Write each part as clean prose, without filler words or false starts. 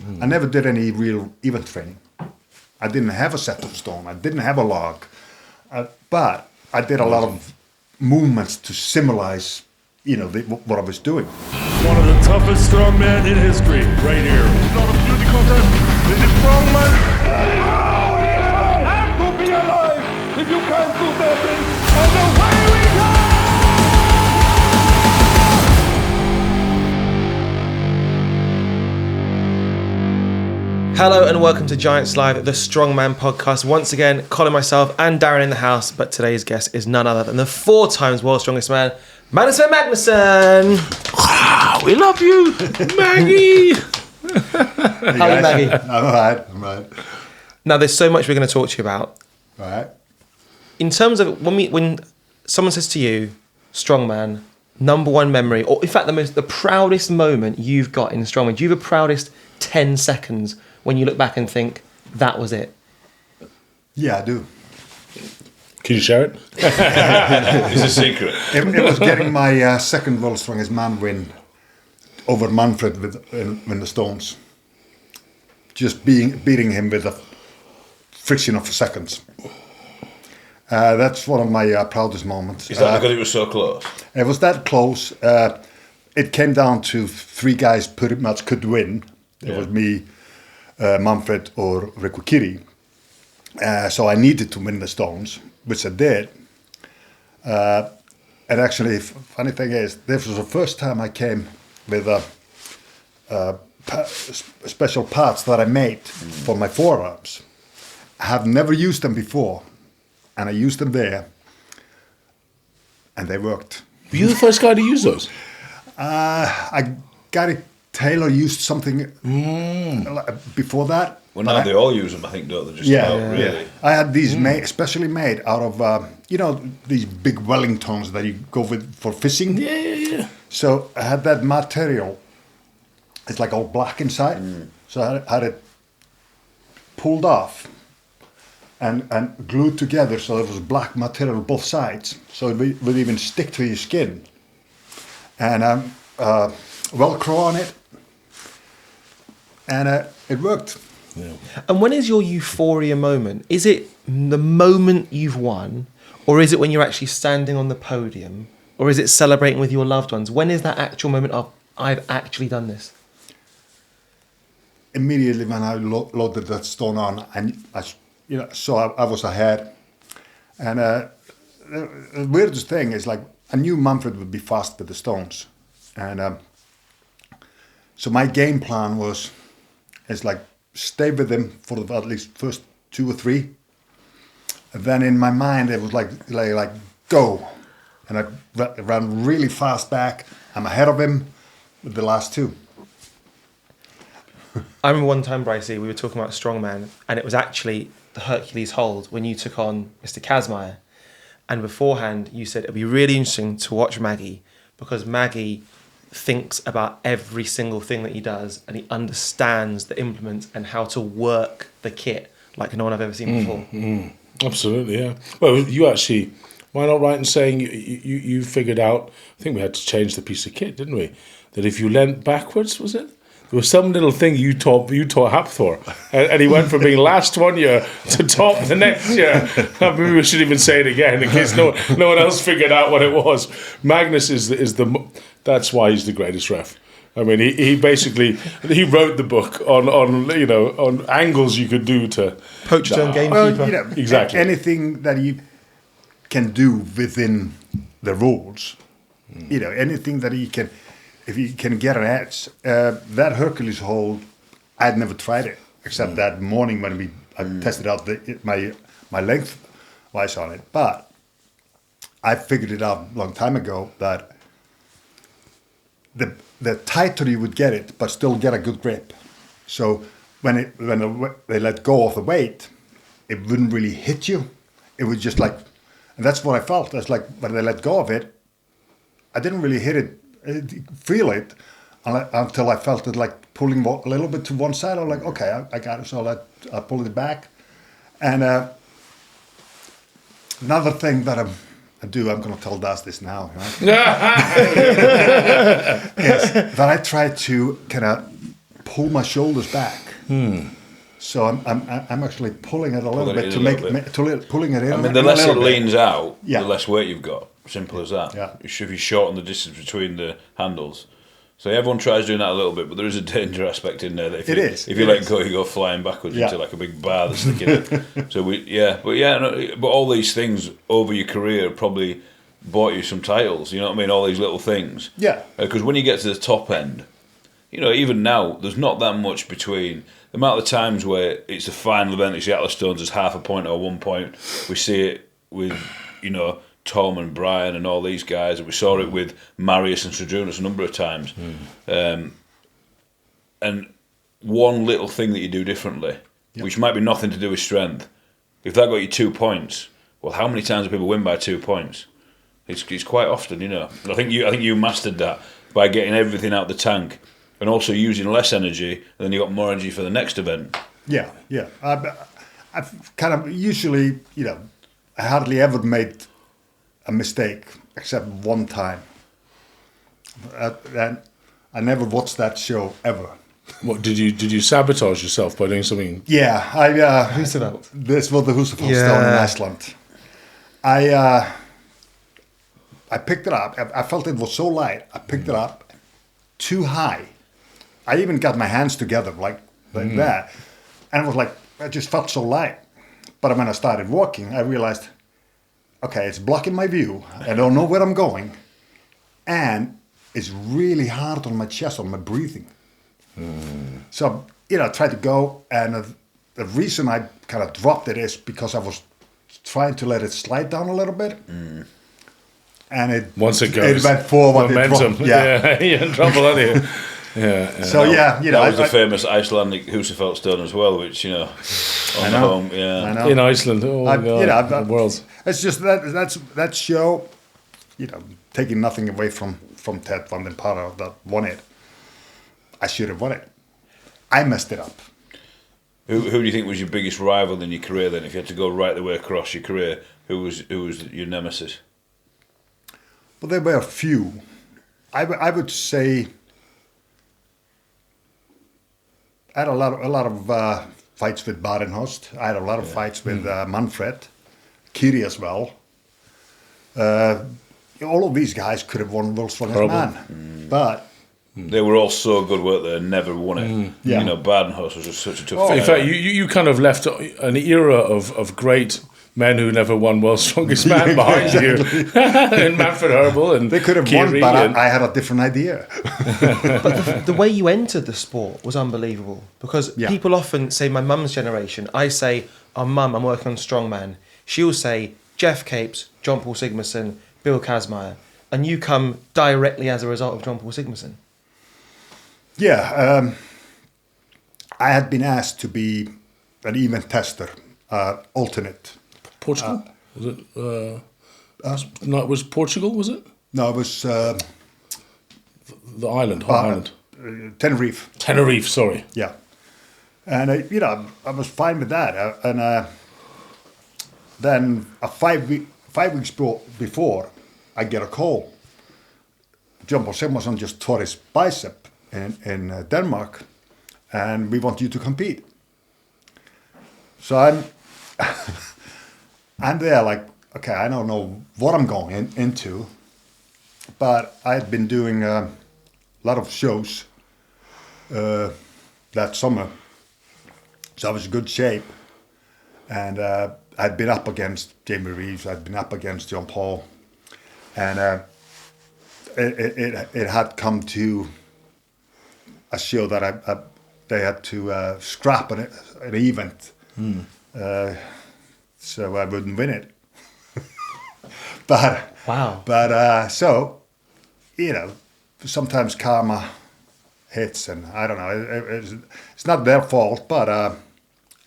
I never did any real event training. I didn't have a set of stone. I didn't have a log. But I did a lot of movements to symbolize, what I was doing. One of the toughest strongmen in history, right here. It's not a beauty contest. This is strongman. I'm to be alive. If you can't do that, and away we go. Hello and welcome to Giants Live, the Strongman Podcast. Once again, Colin, myself, and Darren in the house. But today's guest is none other than the 4 times world's strongest man, Magnús Ver Magnússon. We love you, Maggie. How are you, Maggie? I'm right. Now, there's so much we're going to talk to you about. All right. In terms of when someone says to you, strongman, number one memory, or in fact the proudest moment you've got in strongman, do you have a proudest 10 seconds when you look back and think, that was it? Yeah, I do. Can you share it? It's a secret. It was getting my second world's strongest man win over Manfred in the Stones. Just beating him with a friction of seconds. That's one of my proudest moments. Is that because it was so close? It was that close. It came down to 3 guys pretty much could win. It was me, Manfred, or Riku Kiri. So I needed to win the Stones, which I did. And actually, funny thing is, this was the first time I came with special parts that I made for my forearms. I have never used them before, and I used them there, and they worked. Were you the first guy to use those? I got it. Taylor used something before that. Well, now they all use them, I think, don't they? Just really. Yeah. I had these especially made out of, these big Wellingtons that you go with for fishing. Yeah. So I had that material. It's like all black inside. So I had it pulled off and glued together so there was black material both sides. So it would even stick to your skin. And Velcro on it. And it worked. Yeah. And when is your euphoria moment? Is it the moment you've won? Or is it when you're actually standing on the podium? Or is it celebrating with your loved ones? When is that actual moment of, I've actually done this? Immediately when I loaded that stone on, and I was ahead. And the weirdest thing is, like, I knew Manfred would be fast with the stones. And so my game plan was, stay with him for at least first 2 or 3. And then in my mind, it was like go. And I ran really fast back. I'm ahead of him with the last 2. I remember one time, Bryce, we were talking about strongman, and it was actually the Hercules hold when you took on Mr. Casimir. And beforehand, you said it'd be really interesting to watch Maggie, because Maggie thinks about every single thing that he does, and he understands the implements and how to work the kit like no one I've ever seen before. Absolutely, yeah. Well, you actually, why not right in saying you figured out, I think we had to change the piece of kit, didn't we? That if you leant backwards, was it? There was some little thing you taught Hapthor, and he went from being last one year to top the next year. Maybe we should even say it again in case no one else figured out what it was. Magnús is that's why he's the greatest ref. I mean, he basically wrote the book on angles you could do to poach turn gamekeeper. Well, exactly. Anything that you can do within the rules, anything that you can. If you can get an edge, that Hercules hold, I'd never tried it except that morning when I tested out my length wise on it. But I figured it out a long time ago that the tighter you would get it, but still get a good grip. So when they let go of the weight, it wouldn't really hit you. It was just like, and that's what I felt. It's like when they let go of it, I didn't really feel it until I felt it like pulling a little bit to one side. I'm like, okay, I got it. So I pulled it back. And another thing that I do, I'm going to tell Das this now, right? is that I try to kind of pull my shoulders back. So I'm actually pulling it a little bit to pulling it in. I mean, the less it leans out, Yeah. the less weight you've got. Simple as that. Yeah. If you shorten the distance between the handles. So everyone tries doing that a little bit, but there is a danger aspect in there. That if you let go, you go flying backwards into like a big bar that's sticking in. So but all these things over your career probably bought you some titles. You know what I mean? All these little things. Yeah. Because when you get to the top end, you know, even now, there's not that much between the amount of times where it's the final event, it's the Atlas Stones, there's half a point or 1 point. We see it with, you know, Tom and Brian and all these guys, and we saw it with Marius and Sredrunas a number of times. And one little thing that you do differently, which might be nothing to do with strength, if that got you 2 points, well, how many times do people win by 2 points? It's quite often, you know. I think you mastered that by getting everything out the tank and also using less energy, and then you got more energy for the next event. Yeah. I've kind of usually, you know, I hardly ever made a mistake except one time. And I never watched that show ever. What did you sabotage yourself by doing something? Yeah, Husafelt. This was the Husafelt stone in Iceland. I picked it up. I felt it was so light. I picked it up too high. I even got my hands together like that, and it was like I just felt so light. But when I started walking, I realized, okay, it's blocking my view. I don't know where I'm going, and it's really hard on my chest, on my breathing. So, you know, I tried to go, and the reason I kind of dropped it is because I was trying to let it slide down a little bit. And it went forward. Momentum. It dropped, You're in trouble, aren't you? Yeah. So, you know. That was the famous Icelandic Husafelt stone as well, which, you know, on the home, I know. In Iceland. Oh, my God. You know, the world. It's just that show, you know, taking nothing away from Ted Van den Parra that won it. I should have won it. I messed it up. Who do you think was your biggest rival in your career then? If you had to go right the way across your career, who was your nemesis? Well, there were a few. I would say I had a lot of fights with Badenhorst. I had a lot of fights with Manfred, Kiri as well. All of these guys could have won World's Strongest Man, but they were all so good, weren't they? And never won it. Yeah. You know, Badenhorst was just such a tough fight. In fact, you kind of left an era of great men who never won World's Strongest Man behind you. And Manfred Herbal and they could have Kiri won, but I had a different idea. But the way you entered the sport was unbelievable, because people often say my mum's generation. I say, oh, mum, I'm working on strongman. She'll say Jeff Capes, John Paul Sigmarsson, Bill Casimir, and you come directly as a result of John Paul Sigmarsson. Yeah, I had been asked to be an event tester, alternate. Portugal? Was it? No, it was Portugal, was it? No, it was The island, what island? Tenerife. Tenerife, sorry. Yeah, and you know, I was fine with that. And then 5 weeks before, I get a call. John Paul Sigmarsson just tore his bicep in Denmark, and we want you to compete. So I'm there like, okay, I don't know what I'm going into, but I had been doing a lot of shows that summer, so I was in good shape, and I'd been up against Jamie Reeves, I'd been up against John Paul, and it had come to a show that they had to scrap an event, so I wouldn't win it. But Wow. But so, you know, sometimes karma hits, and I don't know. It's not their fault, but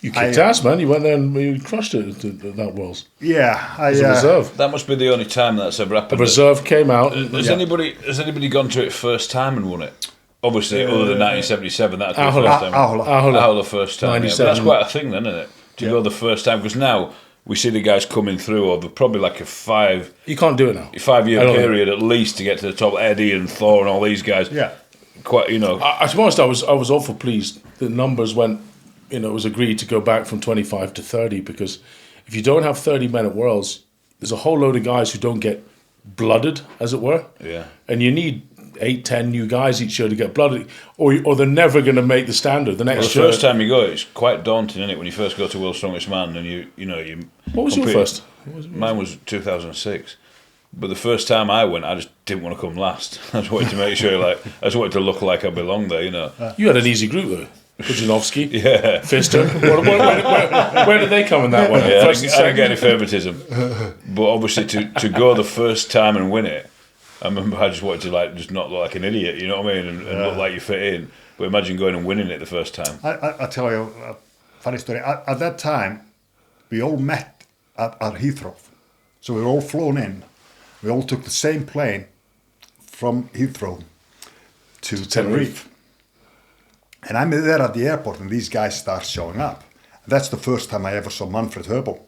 you kicked ass, man. You went there and you crushed it at that Worlds. Yeah, As a reserve. That must be the only time that's ever happened. A reserve came out. Has anybody gone to it first time and won it? Obviously, other than 1977, that's the first time. Ahola first time. Yeah. But that's quite a thing, then, isn't it? To go the first time, because now we see the guys coming through over probably like a 5. You can't do it now. 5 year period at least to get to the top. Eddie and Thor and all these guys. Yeah. quite, you know. To be honest, I was awful pleased. The numbers went, it was agreed to go back from 25 to 30 because if you don't have 30 men at Worlds, there's a whole load of guys who don't get blooded, as it were. Yeah. And you need 8-10 new guys each year to get blooded, or they're never going to make the standard. The next Well, the first time you go, it's quite daunting, isn't it? When you first go to World's Strongest Man, and you What was your first? Mine was 2006. But the first time I went, I just didn't want to come last. I just wanted to make sure, I just wanted to look like I belonged there, You had an easy group though. Kujanovski, Yeah. Fister. Where did they come in that one? Yeah, First and I didn't get second? any favouritism. But obviously, to go the first time and win it, I remember I just wanted to just not look like an idiot, you know what I mean, and look like you fit in. But imagine going and winning it the first time. I'll tell you a funny story. At that time, we all met at Heathrow. So we were all flown in. We all took the same plane from Heathrow to Tenerife. And I'm there at the airport and these guys start showing up. That's the first time I ever saw Manfred Herbal.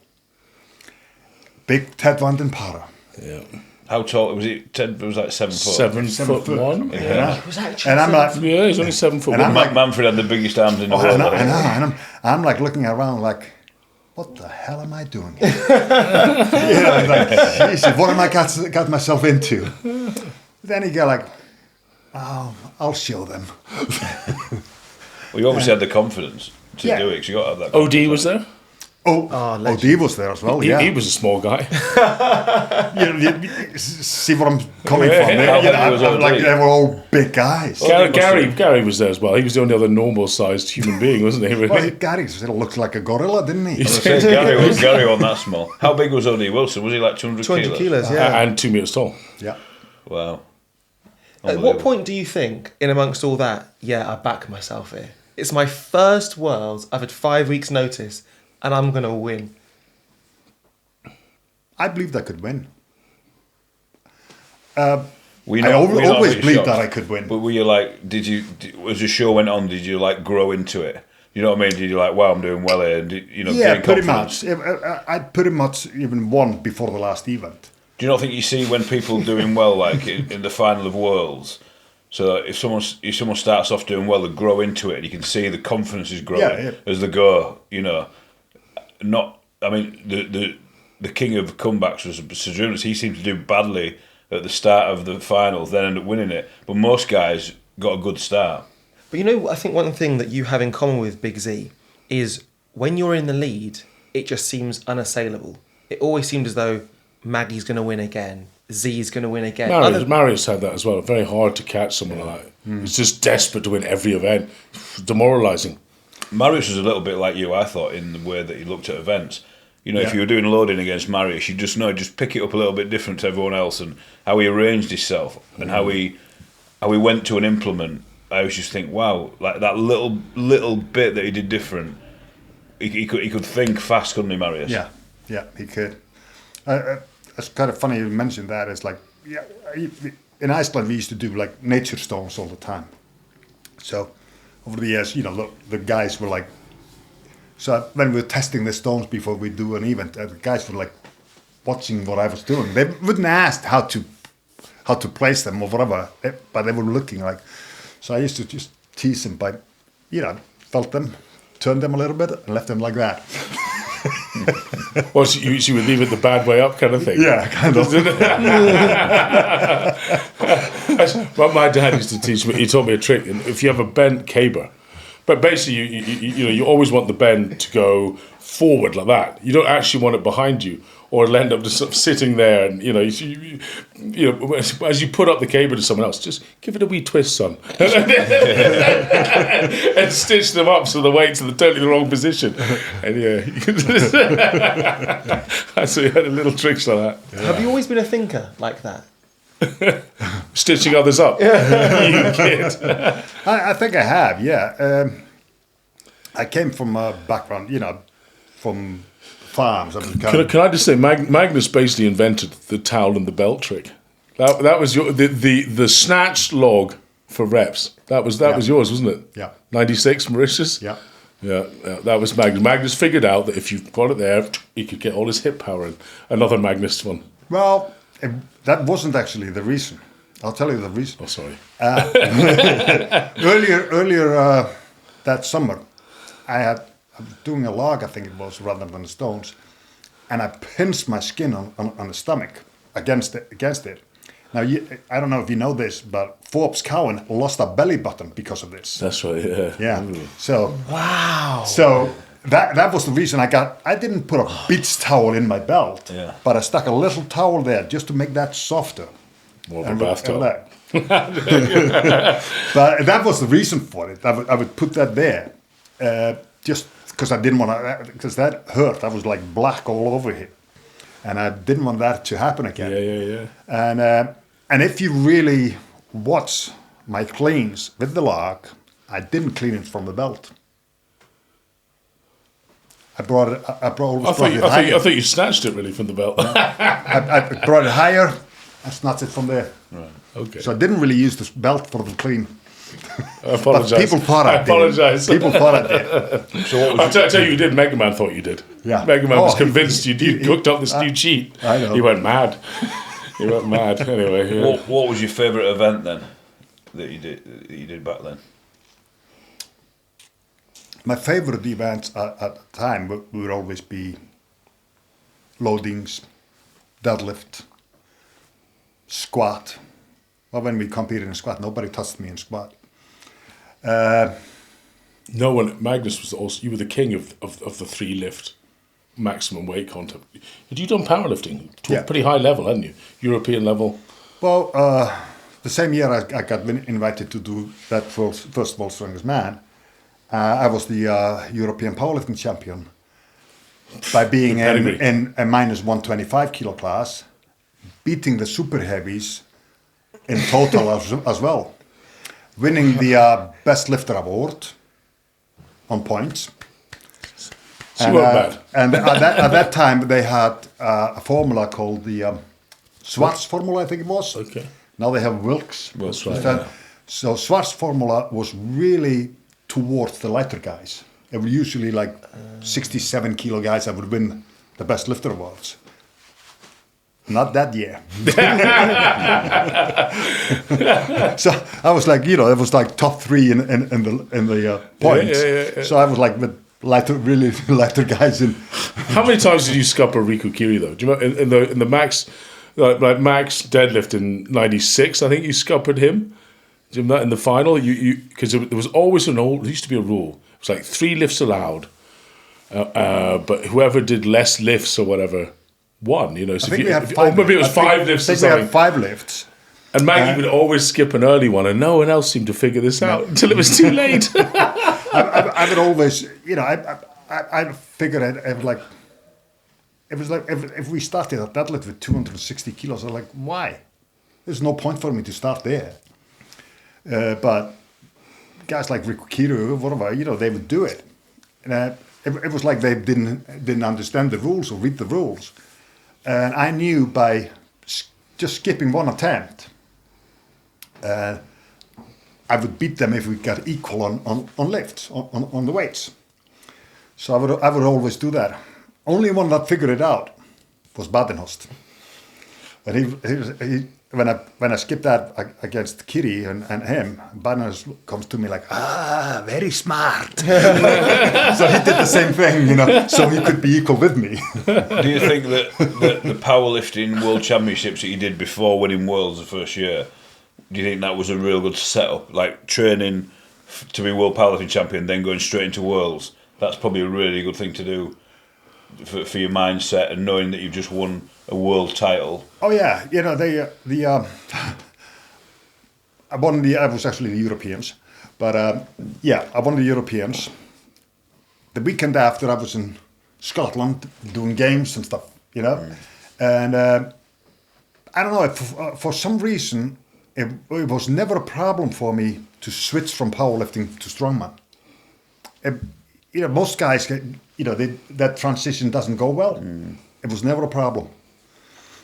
Big Ted Vandenpara. Yeah. How tall was he? Ted was like 7 foot. 7'1". Yeah. It was actually And I'm like, Yeah, he's only 7 foot. And I'm one. like- Manfred had the biggest arms in the world. and I'm like looking around like, what the hell am I doing here? Like, Jesus, what am I got myself into? Then you go like, oh, I'll show them. Well, you obviously had the confidence to Yeah. do it, 'cause you got to have that OD confidence. was there. OD was there as well, He was a small guy. You see what I'm coming Yeah. from? How heavy was I'm like, OD? they were all big guys. Gary was there as well. He was the only other normal-sized human being, wasn't he? Well, Gary sort of looked like a gorilla, didn't he? I was saying, Gary wasn't that small. How big was O.D. Wilson? Was he like 200 200 kilos, yeah. And 2 meters tall. Yeah. Wow. At what point do you think, in amongst all that, I back myself here? It's my first Worlds, I've had 5 weeks' notice, and I'm going to win. I believed I could win. Were you I not- were you not a always bit believed shocked? that I could win. But were you like, as the show went on, did you like grow into it? You know what I mean? Did you like, wow, I'm doing well here? And Yeah, gain pretty confidence? much. I pretty much even won before the last event. Do you not think you see when people doing well, like in the final of Worlds? So if someone starts off doing well, they grow into it, and you can see the confidence is growing as they go. The king of comebacks was Sadrunas. He seemed to do badly at the start of the finals, then end up winning it. But most guys got a good start. But I think one thing that you have in common with Big Z is when you're in the lead, it just seems unassailable. It always seemed as though Maggie's going to win again, Z's going to win again. Marius had that as well. Very hard to catch someone like that. He's just desperate to win every event. Demoralising. Marius was a little bit like you, I thought, in the way that he looked at events. If you were doing loading against Marius, you just pick it up a little bit different to everyone else, and how he arranged himself and how he went to an implement. I always just think, wow, like that little bit that he did different. He could think fast, couldn't he, Marius? Yeah, he could. It's kind of funny you mentioned that. It's like, in Iceland we used to do like nature stones all the time. So over the years, the guys were like. So when we were testing the stones before we do an event, the guys were like watching what I was doing. They wouldn't ask how to place them or whatever, but they were looking like. So I used to just tease them by, felt them, turned them a little bit, and left them like that. Well, so you would leave it the bad way up kind of thing. Yeah, kind of. What my dad used to teach me, he taught me a trick. If you have a bent caber, but basically you always want the bend to go forward like that. You don't actually want it behind you, or it'll end up just sort of sitting there. And as you put up the caber to someone else, just give it a wee twist, son, and stitch them up so the weight's in totally the wrong position. And so he had a little tricks like that. Have you always been a thinker like that? Stitching others up. You kid. I think I have, yeah. I came from a background, from farms. Can I just say, Magnus basically invented the towel and the belt trick. That was the snatch log for reps. That was yours, wasn't it? Yeah. 96 Mauritius. Yeah. Yeah, that was Magnus. Magnus figured out that if you got it there, he could get all his hip power in. Another Magnus one. Well, that wasn't actually the reason. I'll tell you the reason. Oh, sorry. Earlier that summer, I was doing a log, I think it was, rather than the stones, and I pinched my skin on the stomach against it. Now, I don't know if you know this, but Forbes Cowan lost a belly button because of this. That's right, yeah. Yeah. Ooh. So Wow. So that was the reason I didn't put a beach towel in my belt, but I stuck a little towel there just to make that softer. More of a bathtub. But that was the reason for it. I would put that there just because I didn't want to, because that hurt. I was like black all over it. And I didn't want that to happen again. Yeah. And if you really watch my cleans with the log, I didn't clean it from the belt. I brought it higher. I thought you snatched it really from the belt. I brought it higher. I snatched it from there. Right. Okay. So I didn't really use the belt for the clean. I apologise. But people thought I did. apologise. People thought I did. So what was I'll tell you, you did. Mega Man thought you did. Yeah. Mega Man was Oh, convinced you cooked up this new cheat. I know. He went mad. Anyway. Yeah. what was your favourite event then that you did back then? My favourite events at the time would always be loadings, deadlift, squat. Well, when we competed in squat, nobody touched me in squat. No one. Magnus was also. You were the king of the 3 lift maximum weight content. Had you done powerlifting to a pretty high level, hadn't you? European level. Well, the same year I got invited to do that first World's Strongest Man. I was the European powerlifting champion by being in a minus 125 kilo class, beating the super heavies in total as well, winning the best lifter award on points. And at that time they had a formula called the Schwarz formula, I think it was. Okay. Now they have Wilks. That's right. Yeah. So Schwarz formula was really towards the lighter guys. It was usually like 67 kilo guys that would win the best lifter awards. Not that year. So I was like, it was like top 3 in the points. Yeah. So I was like with really lighter guys in. How many times did you scupper Riku Kiri though? Do you remember in the max, like max deadlift in '96? I think you scuppered him. Do you remember that in the final? You because there was always there used to be a rule. It was like 3 lifts allowed, but whoever did less lifts or whatever won. So I think we had 5. Maybe it was 5 lifts. I think we had 5 lifts. And Maggie would always skip an early one, and no one else seemed to figure this out until it was too late. I would always, I figured it was like if we started at deadlift with 260 kilos, I'm like, why? There's no point for me to start there. But guys like Riku Kiru, whatever, they would do it. And it was like they didn't understand the rules or read the rules. And I knew by just skipping one attempt, I would beat them if we got equal on lifts, on the weights. So I would always do that. Only one that figured it out was Badenhorst. And when I skipped that against Kiri and him, Badenhorst comes to me like, very smart. So he did the same thing, so he could be equal with me. Do you think that the powerlifting world championships that you did before winning worlds the first year, do you think that was a real good setup? Like training to be world powerlifting champion, then going straight into worlds. That's probably a really good thing to do for your mindset and knowing that you've just won a world title. Oh yeah, I was actually the Europeans, but I won the Europeans. The weekend after, I was in Scotland doing games and stuff, and I don't know, for some reason, it was never a problem for me to switch from powerlifting to strongman. Most guys, that transition doesn't go well. It was never a problem.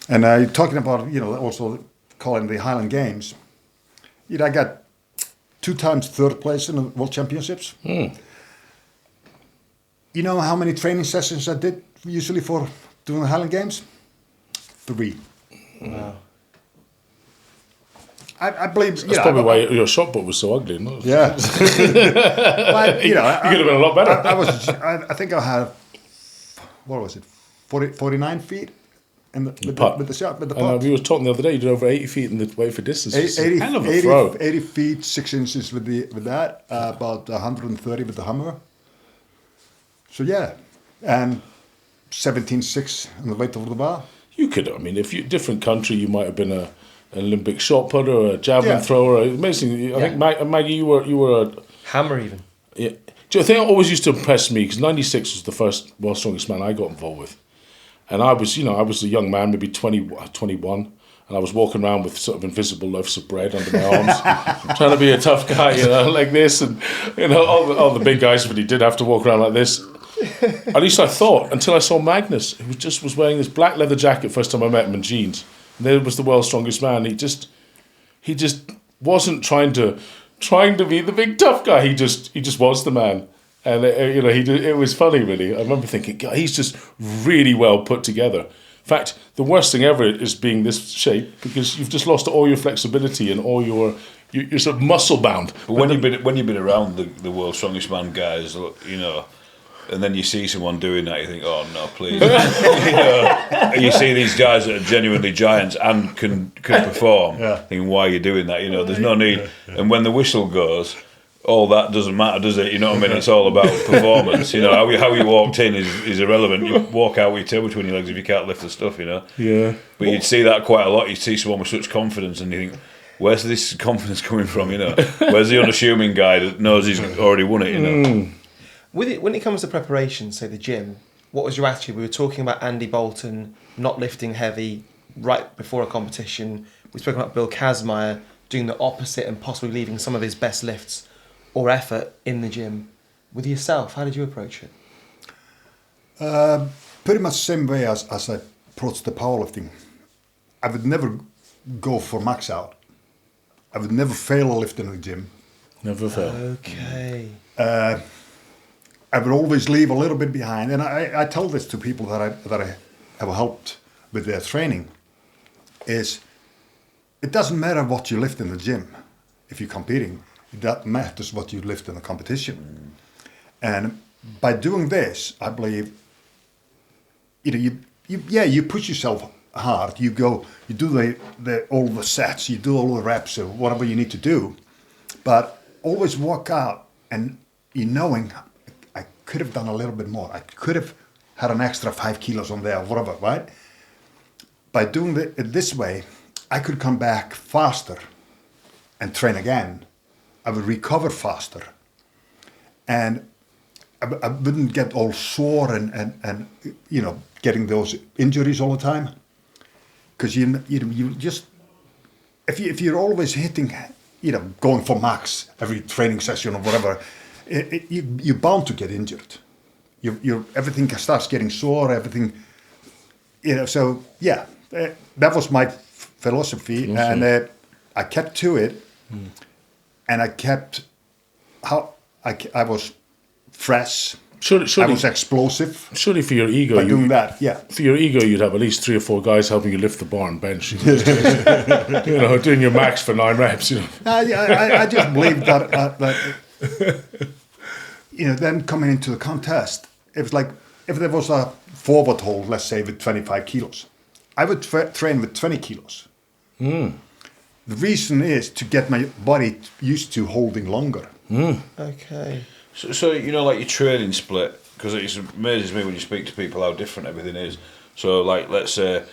And talking about, also Colin, the Highland Games, I got 2 times 3rd place in the World Championships. You know how many training sessions I did usually for doing the Highland Games? 3. Wow. I believe That's probably why your shot put was so ugly, no? Yeah. But, you know, You could have been a lot better. I think I had, what was it, 49 feet in with the shot, with the putt. We were talking the other day, you did over 80 feet in the way for distance. 80, hell of a throw. 80 feet, 6 inches with that, about 130 with the hammer. So yeah, and 17.6 on the weight over the bar. You could, I mean, if you different country, you might have been an Olympic shot putter or a javelin thrower. Amazing. I think Maggie, you were a hammer even. Yeah. Do you know, the thing that always used to impress me, because 96 was the first World's Strongest Man I got involved with. And I was a young man, maybe 21, and I was walking around with sort of invisible loaves of bread under my arms, trying to be a tough guy, like this. And, all the big guys really did have to walk around like this. At least I thought, until I saw Magnus, who was wearing this black leather jacket first time I met him in jeans. And there was the World's Strongest Man. He just wasn't trying to be the big tough guy. He just was the man. And it was funny, really. I remember thinking, God, he's just really well put together. In fact, the worst thing ever is being this shape, because you've just lost all your flexibility and all you're sort of muscle bound. But when you've been around the World's Strongest Man guys, and then you see someone doing that, you think, oh no, please. You see these guys that are genuinely giants and can perform. Thinking, why are you doing that? There's no need. And when the whistle goes, all that doesn't matter, does it? You know what I mean? It's all about performance. How you walked in is irrelevant. You walk out with your tail between your legs if you can't lift the stuff. Yeah. But you'd see that quite a lot. You'd see someone with such confidence, and you think, where's this confidence coming from? Where's the unassuming guy that knows he's already won it? When it comes to preparation, say the gym, what was your attitude? We were talking about Andy Bolton not lifting heavy right before a competition. We spoke about Bill Casimir doing the opposite and possibly leaving some of his best lifts or effort in the gym. With yourself, how did you approach it? Pretty much the same way as I approached the powerlifting. I would never go for max out. I would never fail a lift in the gym. Never fail. Okay. I would always leave a little bit behind, and I tell this to people that I have helped with their training. Is it doesn't matter what you lift in the gym if you're competing. That matters what you lift in a competition. And by doing this, I believe, you push yourself hard. You do all the sets, you do all the reps or whatever you need to do, but always walk out and knowing I could have done a little bit more. I could have had an extra 5 kilos on there, whatever, right? By doing it this way, I could come back faster and train again. I would recover faster, and I wouldn't get all sore and getting those injuries all the time. Because you just if you're always hitting, going for max every training session or whatever, you're bound to get injured. Everything starts getting sore. Everything, So yeah, that was my philosophy, and I kept to it. And I kept I was fresh. I was explosive. Surely for your ego, by doing that, yeah. For your ego, you'd have at least 3 or 4 guys helping you lift the bar and bench. Doing your max for 9 reps. I just believe that then coming into the contest, it was like if there was a forward hold, let's say with 25 kilos, I would train with 20 kilos. The reason is to get my body used to holding longer. Okay. So like your training split, because it amazes me when you speak to people how different everything is. So like, let's say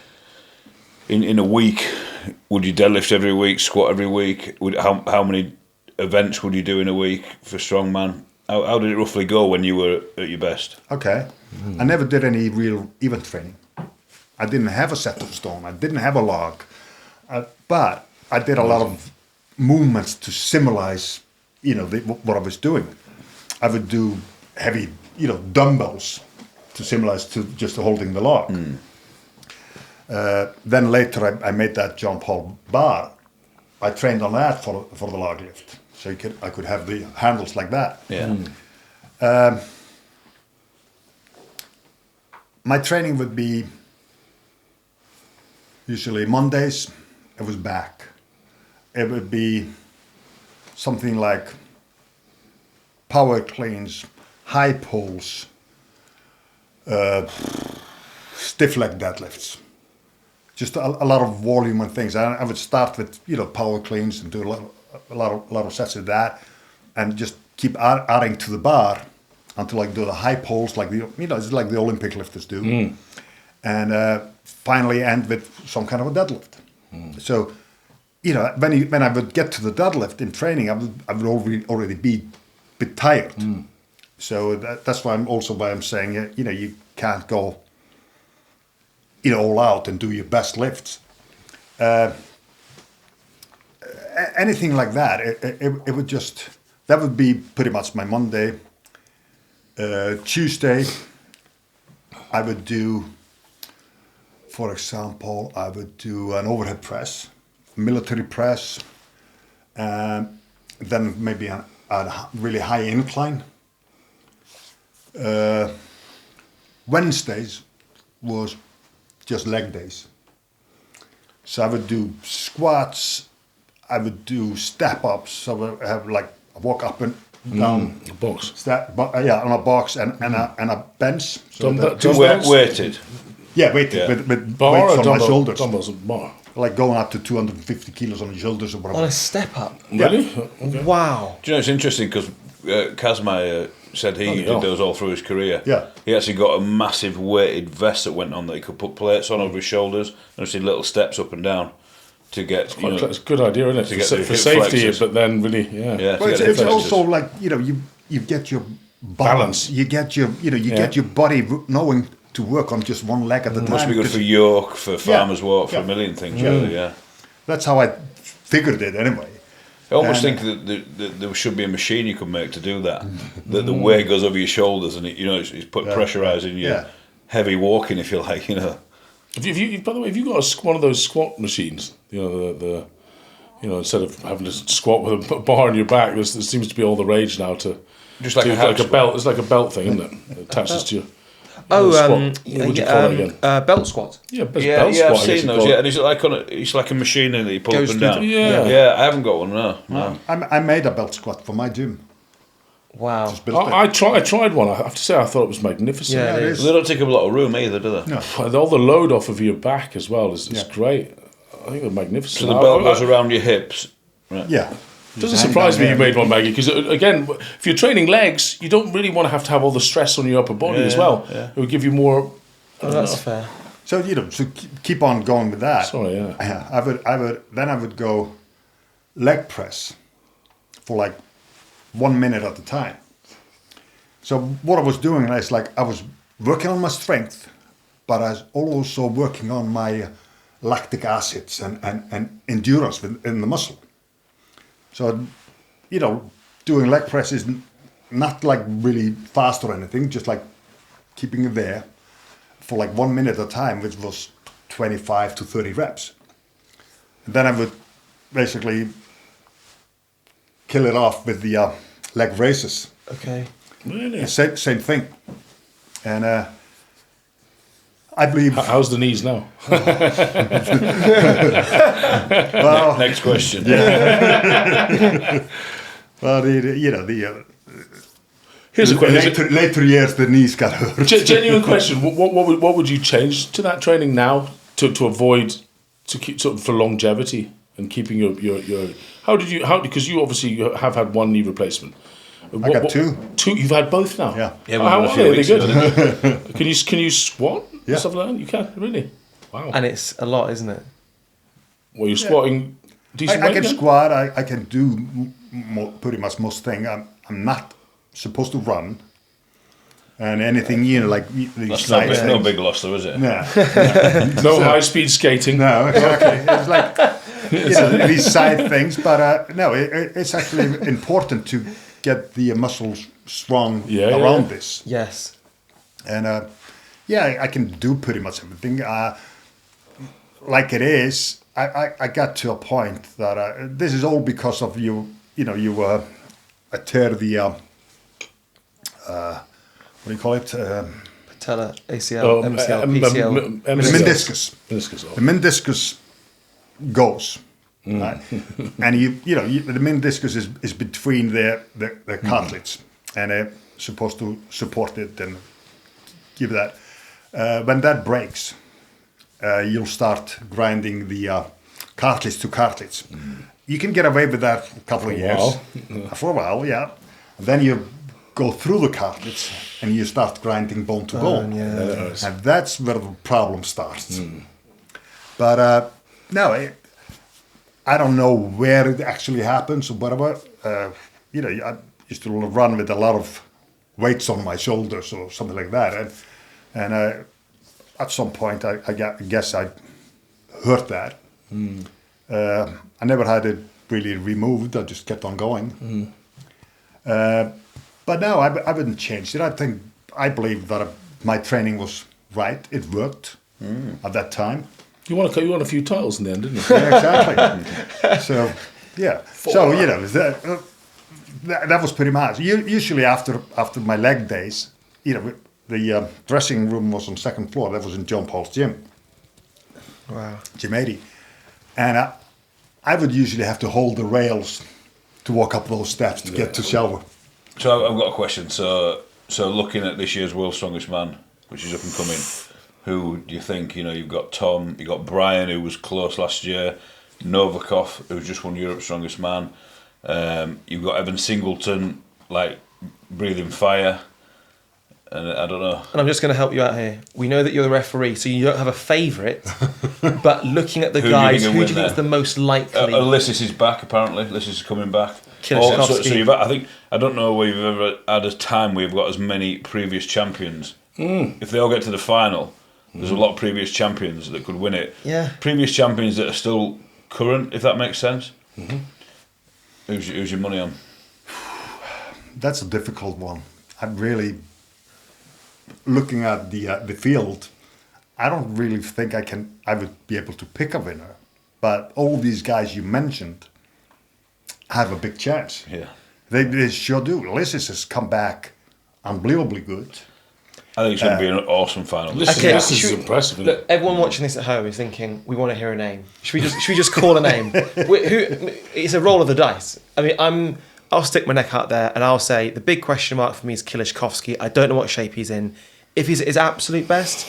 in a week, would you deadlift every week, squat every week? How many events would you do in a week for strongman? How did it roughly go when you were at your best? Okay. I never did any real event training. I didn't have a set of stone. I didn't have a log. But I did a lot of movements to symbolize, what I was doing. I would do heavy, dumbbells to symbolize to just holding the log. Then later I made that John Paul bar. I trained on that for the log lift, so I could have the handles like that. Yeah. My training would be usually Mondays. I was back. it would be something like power cleans, high pulls, stiff leg deadlifts. Just a lot of volume and things. I would start with power cleans and do a lot of sets of that, and just keep adding to the bar until I do the high pulls like it's like the Olympic lifters do, and finally end with some kind of a deadlift. So, when I would get to the deadlift in training, I would already be a bit tired. So that's why I'm saying you can't go all out and do your best lifts. Anything like that, it would just, that would be pretty much my Monday. Tuesday, I would do, for example, an overhead press, military press, and then maybe a really high incline. Wednesdays was just leg days. So I would do squats, I would do step ups, so I would have like a walk up and down. A box. On a box and a bench. So Weighted. Yeah, weighted with Bar weights or on my shoulders. Dumbbells and bar. Like going up to 250 kilos on your shoulders or whatever. On a step up. Really? Okay. Wow. Do you know, it's interesting because Casimir said he did those all through his career. Yeah. He actually got a massive weighted vest that went on that he could put plates on over his shoulders and see little steps up and down to get. It's a good idea, isn't it? To get the For hip safety, flexors. but then really, Yeah. Well, it's also like you get your balance. You get your get your body knowing to work on just one leg at a time. Must be good for yoke, for farmer's walk, for a million things. Really, yeah. That's how I figured it anyway. I almost think that there should be a machine you could make to do that. That the weight goes over your shoulders and it's put pressurising your heavy walking, if you like. By the way, have you got one of those squat machines? Instead of having to squat with a bar on your back, there seems to be all the rage now to just like a belt. It's like a belt thing, isn't it? It attaches to your. Oh, what would you call it again? Belt squat. Belt I've squat, seen those. Yeah, and it's like a machine that you pull Goes up and through down. Yeah. I haven't got one. No. I made a belt squat for my gym. Wow. Just built it. I tried one. I have to say, I thought it was magnificent. Yeah, it is. They don't take up a lot of room either, do they? No. And all the load off of your back as well is great. I think they're magnificent. So the belt goes around your hips. Right. Yeah. It doesn't surprise me you made one, Maggie, because again, if you're training legs, you don't really want to have all the stress on your upper body as well. Yeah. It would give you more. That's fair. So keep on going with that. Sorry, yeah. I would go leg press for like 1 minute at a time. So what I was doing is like I was working on my strength, but I was also working on my lactic acids and endurance in the muscle. So, doing leg press is not like really fast or anything, just like keeping it there for like 1 minute at a time, which was 25 to 30 reps. And then I would basically kill it off with the leg raises. Okay. Really? Same thing. And I believe... How's the knees now? Well, Next question. well, Here's a question. later years, the knees got hurt. Genuine question. What would you change to that training now to avoid, to keep sort of for longevity and keeping your because you obviously have had one knee replacement. I got two. Two. You've had both now. Yeah. How a are few they? weeks Good. Can you squat? Yeah. Stuff like that? You can really. Wow. And it's a lot, isn't it? Well, you're squatting. Decent I weight can then? squat. I can do pretty much most things. I'm not supposed to run. And anything, like these That's side no things. big loss, though, is it? No, No high-speed skating. no, exactly. It's like these side things, but no, it's actually important to get the muscles strong around this. Yes. And I can do pretty much everything. Like it is, I got to a point that this is all because of you tear the what do you call it? Patella, ACL, MCL, PCL. The meniscus. Meniscus. The meniscus goes. right? And the meniscus is between the cartilage, and supposed to support it and give that. When that breaks, you'll start grinding the cartilage to cartilage. You can get away with that a couple of years. For a while, yeah. And then you go through the cartilage and you start grinding bone to bone. And that's where the problem starts. But no, I don't know where it actually happens or whatever. I used to run with a lot of weights on my shoulders or something like that. And at some point, I guess I hurt that. I never had it really removed. I just kept on going. But no, I wouldn't change it. I believe that my training was right. It worked at that time. You won a few titles in the end, didn't you? Yeah, exactly. So, yeah. So, that was pretty much. Usually after my leg days, the dressing room was on second floor. That was in John Paul's gym. Wow. Gym 80. And I would usually have to hold the rails to walk up those steps to get to shower. So I've got a question. So looking at this year's World's Strongest Man, which is up and coming, who do you think, you've got Tom, you've got Brian, who was close last year, Novikov, who's just won Europe's Strongest Man, you've got Evan Singleton, breathing fire, and I don't know. And I'm just going to help you out here. We know that you're the referee, so you don't have a favourite, but looking at the guys, who do you think is the most likely? Ulysses is back, apparently. Ulyssis is coming back. So I don't know where you've ever had a time where you've got as many previous champions. If they all get to the final, there's a lot of previous champions that could win it. Yeah. Previous champions that are still current, if that makes sense. Who's your money on? That's a difficult one. I'm really looking at the field. I don't really think I would be able to pick a winner. But all these guys you mentioned have a big chance. Yeah. They sure do. Ulysses has come back unbelievably good. I think it's going to be an awesome final. This is impressive. Look, everyone watching this at home is thinking, we want to hear a name. Should we just call a name? It's a roll of the dice. I mean, I'll stick my neck out there and I'll say the big question mark for me is Kilishkovsky. I don't know what shape he's in. If he's at his absolute best,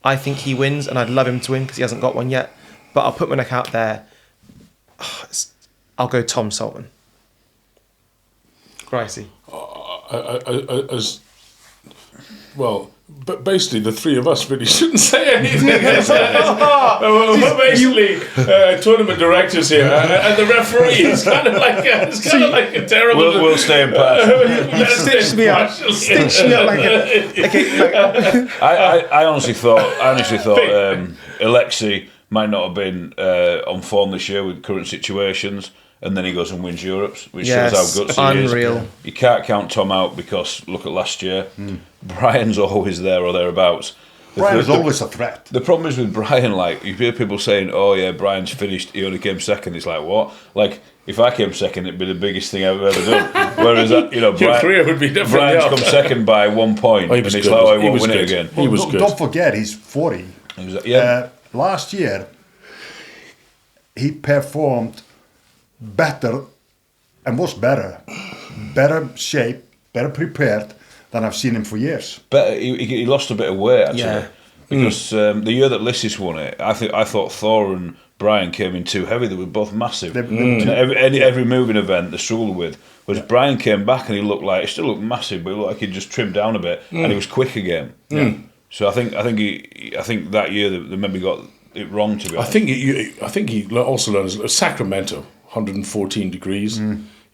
I think he wins, and I'd love him to win because he hasn't got one yet. But I'll put my neck out there. I'll go Tom Sultan. Gricey. Well, but basically the three of us really shouldn't say anything. Basically, tournament directors here and the referee. It's kind of like a terrible. We'll stay in part. Stitch me up. Stitch me up I honestly thought Alexei might not have been on form this year with current situations. And then he goes and wins Europe's, which shows how gutsy he is. Unreal. You can't count Tom out because look at last year. Brian's always there or thereabouts. Brian's always a threat. The problem is with Brian, you hear people saying, "Oh yeah, Brian's finished. He only came second." It's like what? If I came second, it'd be the biggest thing I've ever done. Whereas your career would be different. Brian's come second by 1 point, and it's I won't win it again. He was good. Don't forget, he's 40. Last year, he performed better and was better shape, better prepared than I've seen him for years. But he lost a bit of weight actually, because the year that Lissis won it, I thought Thor and Brian came in too heavy. They were both massive. Every moving event they struggled with. Whereas Brian came back and he still looked massive, but he looked like he'd just trimmed down a bit, and he was quick again. So I think that year they maybe got it wrong, to be honest. I think he also learned Sacramento. 114 degrees.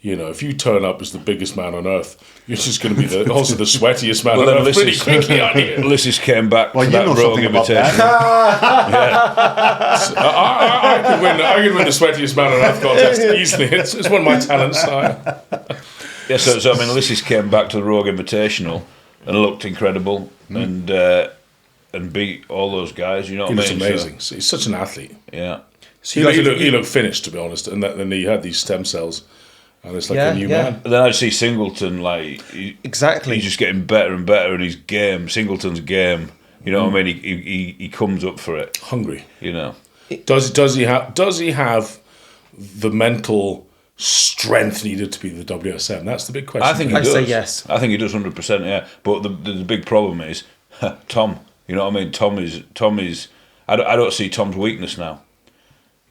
If you turn up as the biggest man on earth, you're just going to be also the sweatiest man on earth pretty quickly, aren't you? Ulysses came back well, to you that know rogue something invitation. About that. I could win the sweatiest man on earth contest easily. It's one of my talents. So Ulysses came back to the Rogue Invitational and looked incredible and beat all those guys. You know what I mean? He looks amazing. So he's such an athlete. Yeah. So he looked finished, to be honest, and then he had these stem cells, and it's like a new man. And then I see Singleton, exactly. He's just getting better and better in his game. Singleton's game, you know what I mean? He comes up for it, hungry. You know. Does he have the mental strength needed to be the WSM? That's the big question. I think he I does. say yes. I think he does 100%. Yeah, but the big problem is Tom. You know what I mean? Tom is. I don't see Tom's weakness now.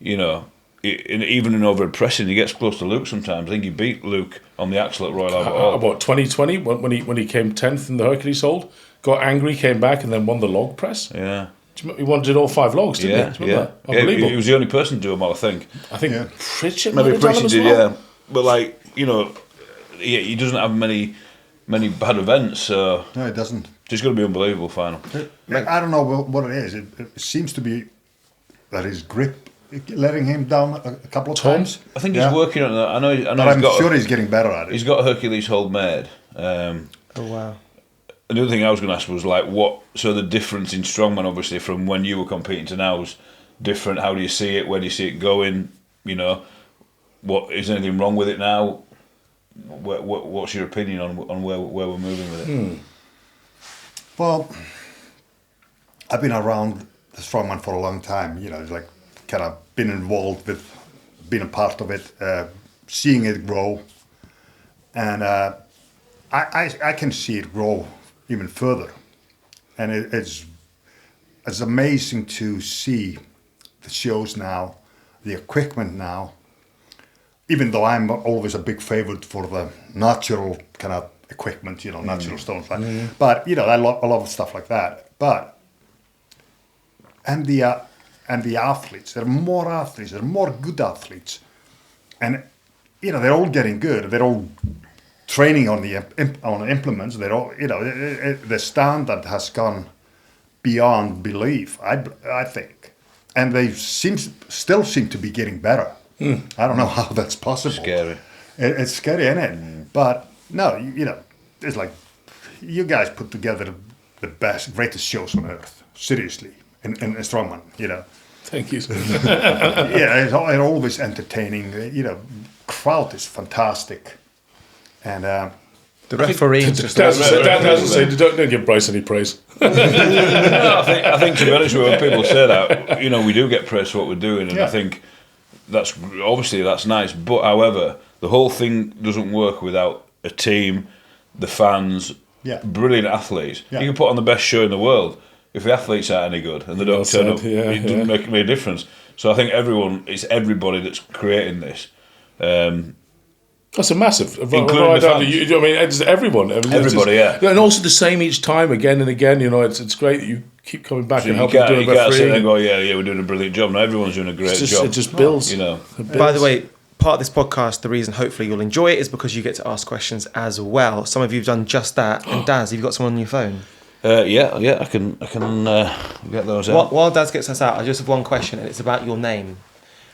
You know, even in over pressing, he gets close to Luke sometimes. I think he beat Luke on the axle at Royal Albert Hall. About 2020 when he came 10th in the Hercules hold, got angry, came back, and then won the log press. Yeah. He did all 5 logs, didn't he? Yeah. Unbelievable. He was the only person to do them all, I think. Pritchett Maybe might have done them Pritchett as did, well. yeah. But like, you know, he doesn't have many bad events, so No, it doesn't. it's going to be unbelievable final. I don't know what it is. It seems to be that his grip letting him down a couple of times. I think he's working on that. I know. But I'm sure he's getting better at it. He's got a Hercules hold made. Oh wow. Another thing I was going to ask was like, so the difference in strongman, obviously, from when you were competing to now is different. How do you see it? Where do you see it going? You know, is anything wrong with it now? What's your opinion on where we're moving with it? Well, I've been around the strongman for a long time. You know, it's like kind of been involved with, being a part of it, seeing it grow, and I can see it grow even further, and it's amazing to see the shows now, the equipment now. Even though I'm always a big favorite for the natural kind of equipment, you know, natural stones, like, but you know, I love stuff like that. But and the athletes, there are more athletes, there are more good athletes, and you know, they're all getting good. They're all training on the implements. They're all, you know, the standard has gone beyond belief, I think, and they still seem to be getting better. I don't know how that's possible. Scary. It's scary, isn't it? But no, you know, it's like you guys put together the greatest shows on earth. Seriously, in strongman, you know. Thank you. Yeah, it's always entertaining. You know, crowd is fantastic, and The referee. Don't give Bryce any praise. No, I think to be honest with you, when people say that, you know, we do get praise for what we're doing, and I think that's nice. But however, the whole thing doesn't work without a team, the fans, brilliant athletes. You can put on the best show in the world. If the athletes aren't any good and they don't turn up, it doesn't make any difference. So I think it's everybody that's creating this. That's a massive, including the fans. I mean, it's everyone. Everybody, and also the same each time, again and again. You know, it's great that you keep coming back and helping do a You can't sit there referee. and go, yeah, we're doing a brilliant job. No, everyone's doing a great job. It just builds. You know. By the way, part of this podcast, the reason hopefully you'll enjoy it is because you get to ask questions as well. Some of you have done just that. And Daz, have you got someone on your phone? Yeah, I can get those out. While Daz gets us out, I just have one question, and it's about your name.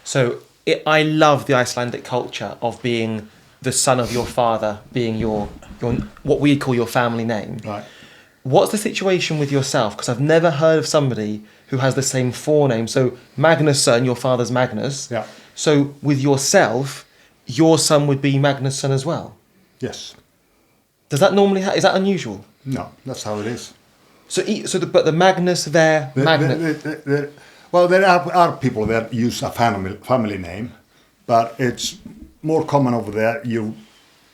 So I love the Icelandic culture of being the son of your father, being your what we call your family name. right. What's the situation with yourself? Because I've never heard of somebody who has the same forename. So Magnússon, your father's Magnus. Yeah. So with yourself, your son would be Magnússon as well. Yes. Does that normally is that unusual? No, that's how it is. But the Magnús Ver Magnússon. Well, there are people that use a family name, but it's more common over there. You'll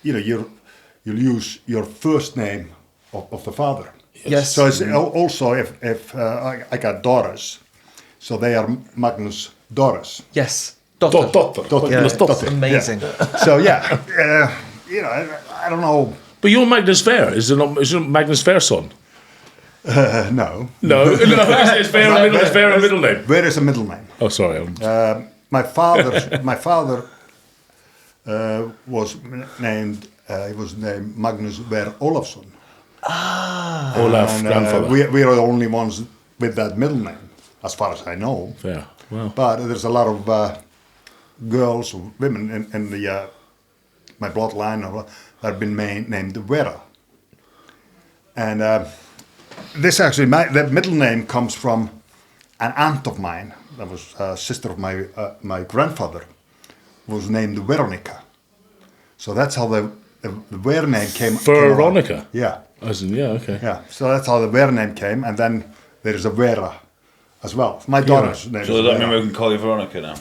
use your first name of the father. Yes. So it's also if I got daughters, so they are Magnús daughters. Yes. Dotter. Yeah, Dotter. amazing. Yeah. So I don't know. But you're Magnús Ver. Is it Magnús Ver son? No. No, it's Ver a middle name. Where is a middle name? Oh, sorry. My father was named Magnús Ver Ólafsson. Olaf, And, grandfather. we are the only ones with that middle name, as far as I know. Fair. Wow. But there's a lot of girls, or women in my bloodline that have been named Vera. And this actually, the middle name comes from an aunt of mine, that was a sister of my grandfather, was named Veronica. So that's how the Ver name came. Veronica? Yeah. As in, yeah, okay. Yeah, so that's how the Ver name came, and then there is a Vera as well. My daughter's name. So is does that mean Vera. we can call you Veronica now?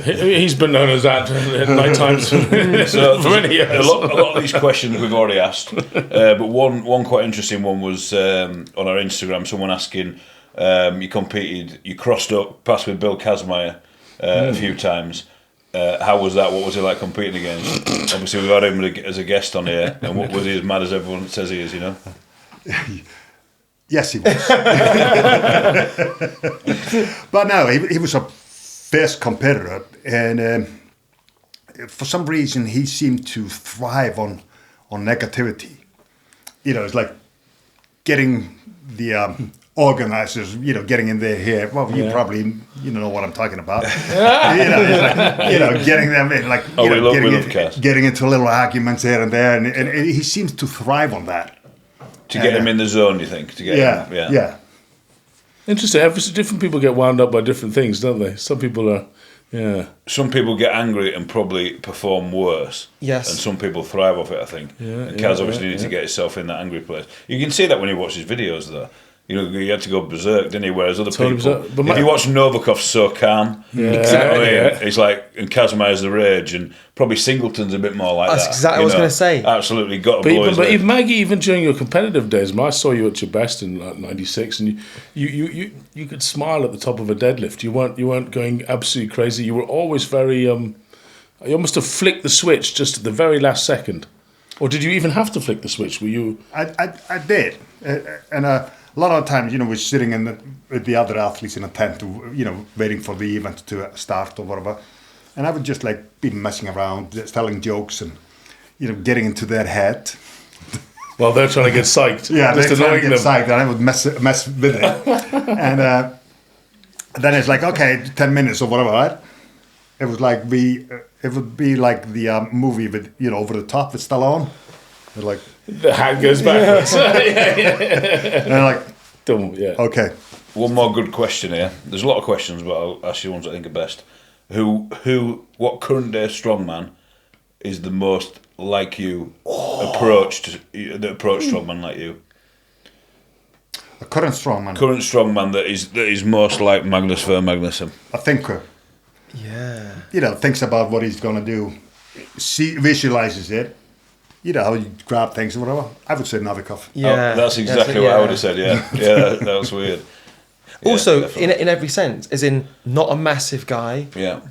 He's been known as that at night times for many years. A lot of these questions we've already asked, but one quite interesting one was on our Instagram. Someone asking, you competed, you crossed up, passed with Bill Casimir a few times. How was that? What was it like competing against? Obviously, we've had him as a guest on here, and what was he as mad as everyone says he is? You know. Yes, he was. But no, he was a fierce competitor, and for some reason he seemed to thrive on negativity. You know, it's like getting the organizers, you know, getting in their hair. Well, you probably know what I'm talking about. Getting them in, like getting into little arguments here and there, and he seems to thrive on that. To get him in the zone, you think? To get him, yeah. Interesting. Different people get wound up by different things, don't they? Some people are, Some people get angry and probably perform worse. Yes. And some people thrive off it, I think. And Kaz obviously needed to get himself in that angry place. You can see that when you watch his videos, though. You know, he had to go berserk, didn't he? Whereas other people, if you watch Novikov's so calm, it's like, and Casimir's the rage, and probably Singleton's a bit more like That's that. exactly what I was going to say. Absolutely got to blow his But leg. Maggie, even during your competitive days, when I saw you at your best in like '96, and you could smile at the top of a deadlift. You weren't going absolutely crazy. You were always very. You almost have flicked the switch just at the very last second, or did you even have to flick the switch? Were you? I did, and a lot of times, you know, we're sitting with the other athletes in a tent, you know, waiting for the event to start or whatever, and I would just like be messing around, just telling jokes and, you know, getting into their head. Well, they're trying to get psyched. Yeah, just they're trying annoying to get them. psyched, and I would mess with it, and then it's like, okay, 10 minutes or whatever, right? It was like it would be like the movie with, you know, Over the Top with Stallone. They're like, The hand goes backwards. and they're like, okay. One more good question here. There's a lot of questions, but I'll ask you ones I think are best. What current day strongman is the most like you approached strongman like you? A current strongman. Current strongman that is most like Magnús Ver Magnússon. A thinker. Yeah. You know, thinks about what he's going to do, visualizes it. You know, how you grab things or whatever. I would say Novikov. Yeah. That's exactly what I would have said, yeah. Yeah, that was weird. Also, definitely. in every sense, as in not a massive guy,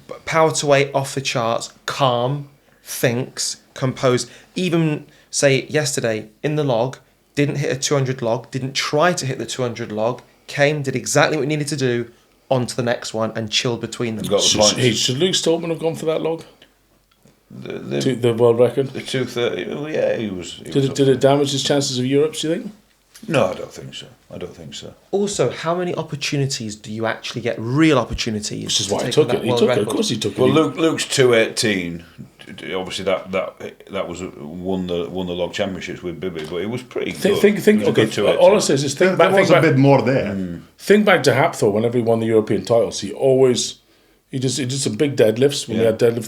but power to weight off the charts, calm, thinks, composed. Even, say, yesterday, in the log, didn't hit a 200 log, didn't try to hit the 200 log, came, did exactly what he needed to do, on to the next one, and chilled between them. Got the points. Should Luke Stoltman have gone for that log? The The world record? The 230. Well, yeah, he was. Did it damage his chances of Europe, do you think? No, I don't think so. Also, how many opportunities do you actually get? Real opportunities. Which is to why he take took that it. He world took it. Of record? course he took it. Well, Luke's 218. Obviously, that was won the log championships with Bibby, but it was pretty good. Think. It was a good Okay, 218. all I say is just think There back. was Think a back, bit more there. think back to Hapthor whenever he won the European titles. He did some big deadlifts when he had deadlift,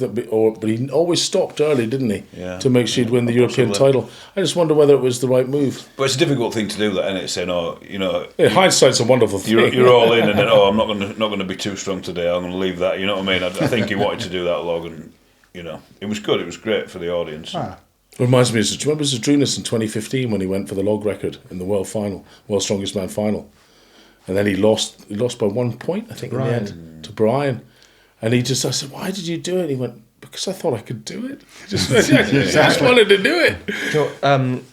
but he always stopped early, didn't he? Yeah. To make sure he'd win the European Possibly. title. I just wonder whether it was the right move. But it's a difficult thing to do that, and it's saying, Yeah, hindsight's a wonderful thing. you're all in, and then I'm not going to be too strong today. I'm going to leave that. You know what I mean? I think he wanted to do that log, and it was good. It was great for the audience. Reminds me, do you remember Zadrunas in 2015 when he went for the log record in the world strongest man final, and then he lost by 1 point, I think, in the end to Brian. And I said, why did you do it? And he went, because I thought I could do it. I just wanted to do it.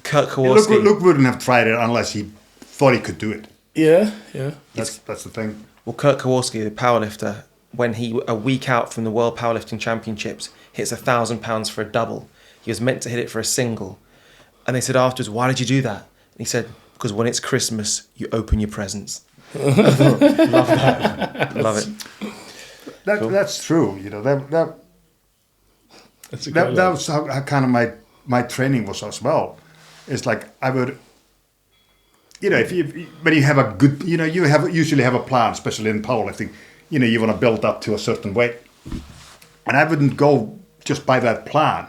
Kurt Kowalski. Luke wouldn't have tried it unless he thought he could do it. Yeah. That's the thing. Well, Kurt Kowalski, the powerlifter, when he, a week out from the World Powerlifting Championships, hits £1,000 for a double. He was meant to hit it for a single. And they said afterwards, why did you do that? And he said, because when it's Christmas, you open your presents. Love that. Love it. That's true. You know, that was how kind of my training was as well. It's like I would, you know, when you have a good, you know, usually have a plan, especially in powerlifting. You know, you want to build up to a certain weight, and I wouldn't go just by that plan.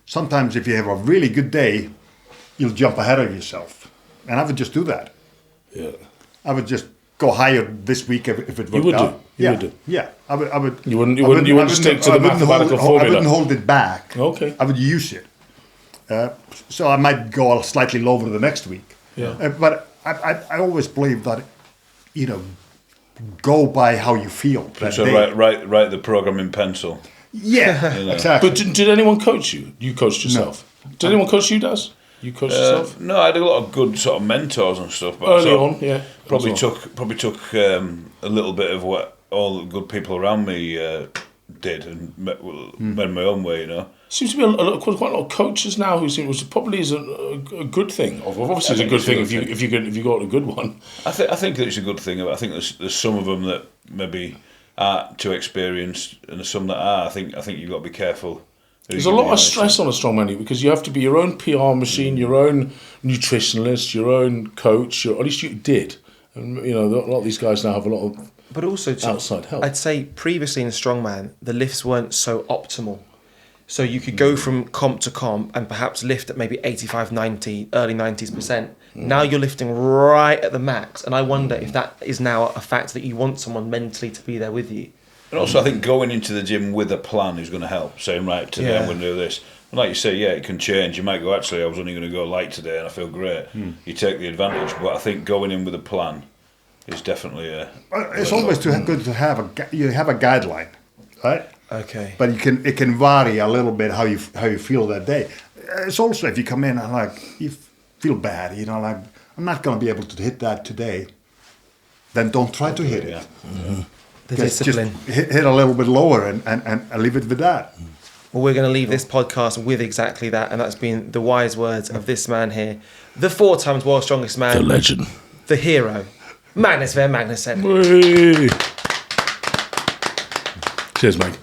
Sometimes, if you have a really good day, you'll jump ahead of yourself, and I would just do that. Yeah. I would just go higher this week if it worked out. You would do. Yeah, I would. You wouldn't stick to the mathematical formula. I wouldn't hold it back. Okay. I would use it. So I might go slightly lower the next week. Yeah. But I always believe that, go by how you feel. So write the program in pencil. Yeah, exactly. But did anyone coach you? You coached yourself. No. Did anyone coach you, Daz? You coached yourself? No, I had a lot of good sort of mentors and stuff. But early on, yeah. Probably took a little bit of what all the good people around me did and made my own way, Seems to be quite a lot of coaches now who seem, which probably is a good thing. Obviously, it's a good thing if you got a good one. I think that it's a good thing. I think there's some of them that maybe aren't too experienced, and there's some that are. I think you've got to be careful. There's a lot of stress on a strongman because you have to be your own PR machine, your own nutritionist, your own coach. At least you did. And a lot of these guys now have a lot of. But also, outside help. I'd say previously in strongman, the lifts weren't so optimal. So you could go from comp to comp and perhaps lift at maybe 85, 90, early 90%. Now you're lifting right at the max. And I wonder if that is now a fact that you want someone mentally to be there with you. And also I think going into the gym with a plan is going to help. Saying, right, today I'm going to do this. And like you say, it can change. You might go, actually, I was only going to go light today and I feel great. You take the advantage. But I think going in with a plan is definitely it's always good to have a guideline, right? Okay. But it can vary a little bit how you feel that day. It's also if you come in and you feel bad, I'm not going to be able to hit that today. Then don't try to hit it. Yeah. Mm-hmm. The discipline. Just hit a little bit lower and leave it with that. Well, we're going to leave this podcast with exactly that, and that's been the wise words of this man here, the 4 times world's strongest man, the legend, the hero, Magnús Ver Magnússon. Cheers, mate.